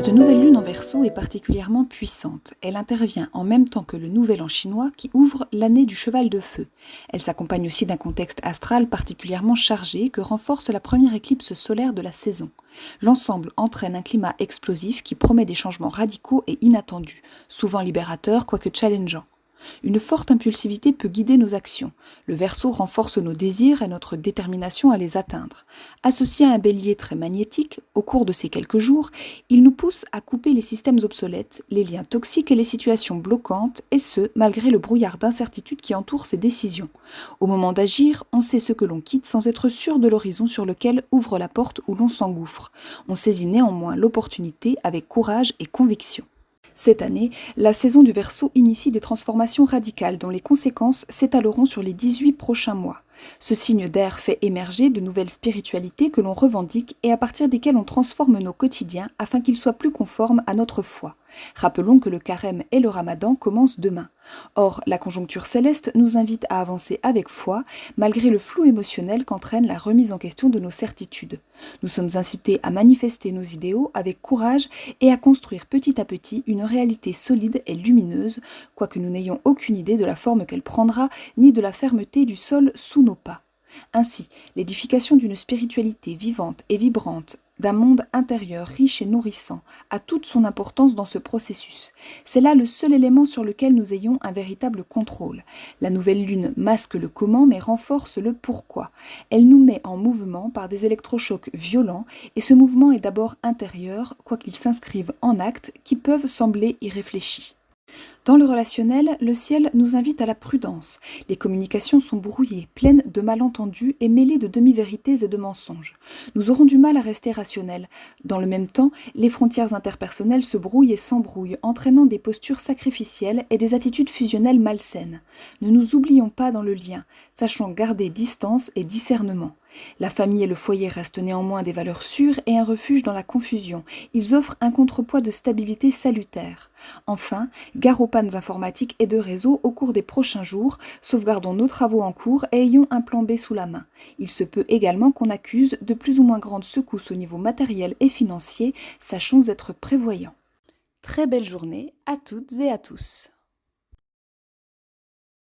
Cette nouvelle lune en Verseau est particulièrement puissante. Elle intervient en même temps que le nouvel an chinois qui ouvre l'année du cheval de feu. Elle s'accompagne aussi d'un contexte astral particulièrement chargé que renforce la première éclipse solaire de la saison. L'ensemble entraîne un climat explosif qui promet des changements radicaux et inattendus, souvent libérateurs quoique challengeants. Une forte impulsivité peut guider nos actions. Le Verseau renforce nos désirs et notre détermination à les atteindre. Associé à un Bélier très magnétique, au cours de ces quelques jours, il nous pousse à couper les systèmes obsolètes, les liens toxiques et les situations bloquantes, et ce, malgré le brouillard d'incertitude qui entoure ces décisions. Au moment d'agir, on sait ce que l'on quitte sans être sûr de l'horizon sur lequel ouvre la porte où l'on s'engouffre. On saisit néanmoins l'opportunité avec courage et conviction. Cette année, la saison du Verseau initie des transformations radicales dont les conséquences s'étaleront sur les 18 prochains mois. Ce signe d'air fait émerger de nouvelles spiritualités que l'on revendique et à partir desquelles on transforme nos quotidiens afin qu'ils soient plus conformes à notre foi. Rappelons que le carême et le ramadan commencent demain. Or, la conjoncture céleste nous invite à avancer avec foi, malgré le flou émotionnel qu'entraîne la remise en question de nos certitudes. Nous sommes incités à manifester nos idéaux avec courage et à construire petit à petit une réalité solide et lumineuse, quoique nous n'ayons aucune idée de la forme qu'elle prendra, ni de la fermeté du sol sous nos pas. Ainsi, l'édification d'une spiritualité vivante et vibrante, d'un monde intérieur riche et nourrissant, a toute son importance dans ce processus. C'est là le seul élément sur lequel nous ayons un véritable contrôle. La nouvelle lune masque le comment mais renforce le pourquoi. Elle nous met en mouvement par des électrochocs violents et ce mouvement est d'abord intérieur, quoiqu'il s'inscrive en actes qui peuvent sembler irréfléchis. Dans le relationnel, le ciel nous invite à la prudence. Les communications sont brouillées, pleines de malentendus et mêlées de demi-vérités et de mensonges. Nous aurons du mal à rester rationnels. Dans le même temps, les frontières interpersonnelles se brouillent et s'embrouillent, entraînant des postures sacrificielles et des attitudes fusionnelles malsaines. Ne nous oublions pas dans le lien. Sachons garder distance et discernement. La famille et le foyer restent néanmoins des valeurs sûres et un refuge dans la confusion. Ils offrent un contrepoids de stabilité salutaire. Enfin, gare aux pannes informatiques et de réseau au cours des prochains jours, sauvegardons nos travaux en cours et ayons un plan B sous la main. Il se peut également qu'on accuse de plus ou moins grandes secousses au niveau matériel et financier, sachons être prévoyants. Très belle journée à toutes et à tous.